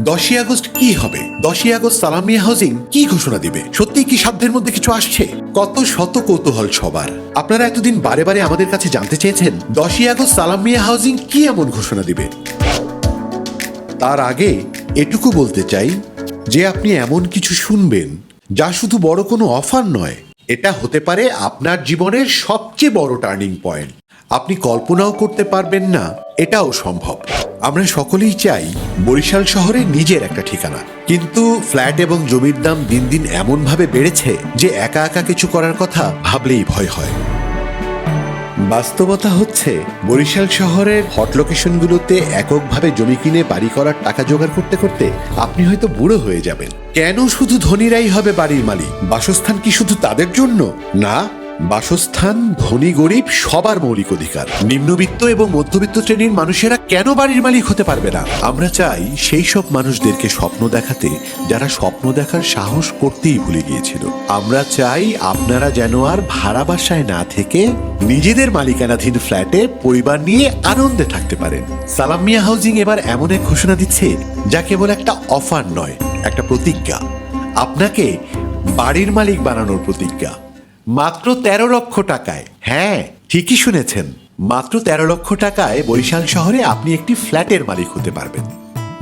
10ই August কি হবে? 10ই August সালাম মিয়া হাউজিং কি ঘোষণা দিবে? সত্যি কি সাধ্যের মধ্যে কিছু আসছে? কত শত কৌতূহল সবার। আপনারা এতদিন বারে বারে আমাদের কাছে জানতে চেয়েছেন 10ই আগস্ট সালাম মিয়া হাউজিং কি এমন ঘোষণা দিবে। তার আগে এটুকু বলতে চাই যে আপনি এমন কিছু শুনবেন যা শুধু বড় কোনো অফার নয়, এটা হতে পারে আপনার জীবনের সবচেয়ে বড় টার্নিং পয়েন্ট। আপনি কল্পনাও করতে পারবেন না এটাও সম্ভব। আমরা সকলেই চাই বরিশাল শহরে নিজের একটা ঠিকানা, কিন্তু ফ্ল্যাট এবং জমির দাম দিন দিন এমনভাবে বেড়েছে যে একা একা কিছু করার কথা ভাবলেই ভয় হয়। বাস্তবতা হচ্ছে বরিশাল শহরের হট লোকেশনগুলোতে এককভাবে জমি কিনে বাড়ি করার টাকা জোগাড় করতে করতে আপনি হয়তো বুড়ো হয়ে যাবেন। কেন শুধু ধনীরাই হবে বাড়ির মালিক? বাসস্থান কি শুধু তাদের জন্য? না, বাসস্থান ধনী গরিব সবার মৌলিক অধিকার। নিম্নবিত্ত এবং মধ্যবিত্ত শ্রেণীর মানুষেরা কেন বাড়ির মালিক হতে পারবে না? আমরা চাই সেই সব মানুষদেরকে স্বপ্ন দেখাতে যারা স্বপ্ন দেখার সাহস করতেই ভুলে গিয়েছিল। আমরা চাই আপনারা যেন আর ভাড়া বাসায় না থেকে নিজেদের মালিকানাধীন ফ্ল্যাটে পরিবার নিয়ে আনন্দে থাকতে পারেন। সালাম মিয়া হাউজিং এবার এমন এক ঘোষণা দিচ্ছে যা কেবল একটা অফার নয়, একটা প্রতিজ্ঞা। আপনাকে বাড়ির মালিক বানানোর প্রতিজ্ঞা। মাত্র 13 লক্ষ টাকায়, হ্যাঁ ঠিকই শুনেছেন, মাত্র 13 লক্ষ টাকায় বরিশাল শহরে আপনি একটি ফ্ল্যাটের মালিক হতে পারবেন।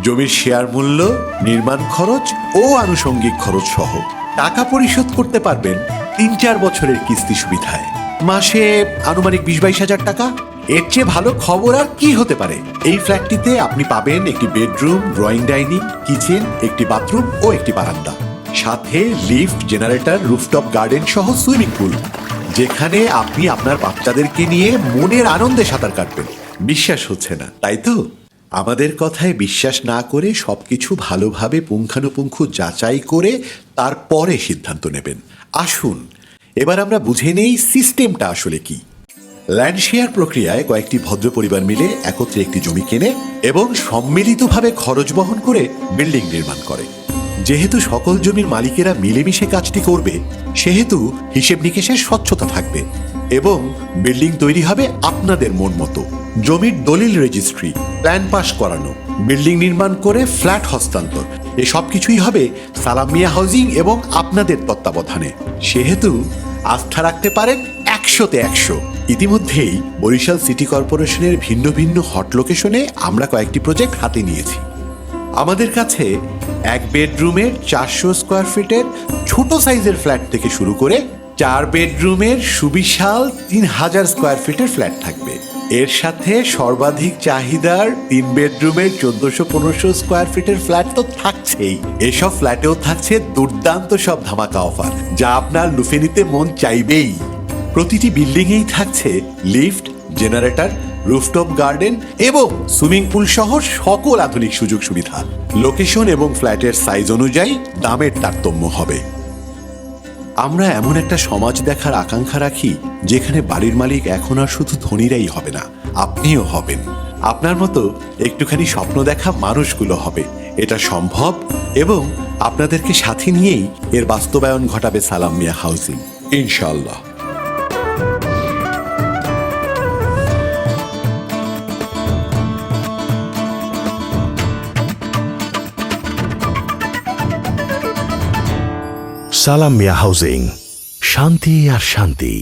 জমির শেয়ার মূল্য, নির্মাণ খরচ ও আনুষঙ্গিক খরচ সহ টাকা পরিশোধ করতে পারবেন 3-4 বছরের কিস্তি সুবিধায়, মাসে আনুমানিক 20-22 হাজার টাকা। এর চেয়ে ভালো খবর আর কি হতে পারে? এই ফ্ল্যাটটিতে আপনি পাবেন একটি বেডরুম, ড্রয়িং ডাইনিং, কিচেন, একটি বাথরুম ও একটি বারান্দা, সাথে লিফট, জেনারেটর, রুফটপ গার্ডেন সহ সুইমিং পুল, যেখানে আপনি আপনার বাচ্চাদেরকে নিয়ে মনের আনন্দে সাঁতার কাটবেন। বিশ্বাস হচ্ছে না, তাই তো? আমাদের কথায় বিশ্বাস না করে সবকিছু ভালোভাবে পুঙ্খানুপুঙ্খ যাচাই করে তারপরে সিদ্ধান্ত নেবেন। আসুন এবার আমরা বুঝে নেই সিস্টেমটা আসলে কি। ল্যান্ড শেয়ার প্রক্রিয়ায় কয়েকটি ভদ্র পরিবার মিলে একত্রে একটি জমি কেনে এবং সম্মিলিতভাবে খরচ বহন করে বিল্ডিং নির্মাণ করে। যেহেতু সকল জমির মালিকেরা মিলেমিশে কাজটি করবে, সেহেতু হিসেব নিকেশের স্বচ্ছতা থাকবে এবং বিল্ডিং তৈরি হবে আপনাদের মন মতো। জমির দলিল রেজিস্ট্রি, প্ল্যান পাস করানো, বিল্ডিং নির্মাণ করে ফ্ল্যাট হস্তান্তর, এসব কিছুই হবে সালাম মিয়া হাউজিং এবং আপনাদের তত্ত্বাবধানে। সেহেতু আস্থা রাখতে পারেন 100-তে 100। ইতিমধ্যেই বরিশাল সিটি কর্পোরেশনের ভিন্ন ভিন্ন হট লোকেশনে আমরা কয়েকটি প্রজেক্ট হাতে নিয়েছি। আমাদের কাছে 1 বেডরুমের 400 স্কোয়ার ফিটের ছোট সাইজের ফ্ল্যাট থেকে শুরু করে 4 বেডরুমের সুবিশাল 3000 স্কোয়ার ফিটের ফ্ল্যাট থাকবে। এর সাথে সর্বাধিক চাহিদার 3 বেডরুমের 1400-1500 স্কোয়ার ফিটের ফ্ল্যাট তো থাকছেই। এসব ফ্ল্যাটেও থাকছে দুর্দান্ত সব ধামাকা অফার, যা আপনার লুফে নিতে মন চাইবেই। প্রতিটি বিল্ডিংয়েই থাকছে লিফট, জেনারেটর, রুফটপ গার্ডেন এবং সুইমিং পুল সহ সকল আধুনিক সুযোগ সুবিধা। লোকেশন এবং ফ্ল্যাটের সাইজ অনুযায়ী দামের তারতম্য হবে। আমরা এমন একটা সমাজ দেখার আকাঙ্ক্ষা রাখি যেখানে বাড়ির মালিক এখন আর শুধু ধনীরাই হবে না, আপনিও হবেন। আপনার মতো একটুখানি স্বপ্ন দেখা মানুষগুলো হবে। এটা সম্ভব এবং আপনাদেরকে সাথে নিয়েই এর বাস্তবায়ন ঘটাবে সালাম মিয়া হাউজিং, ইনশাআল্লাহ। সালাম মিয়া হাউজিং, শান্তি আর শান্তি।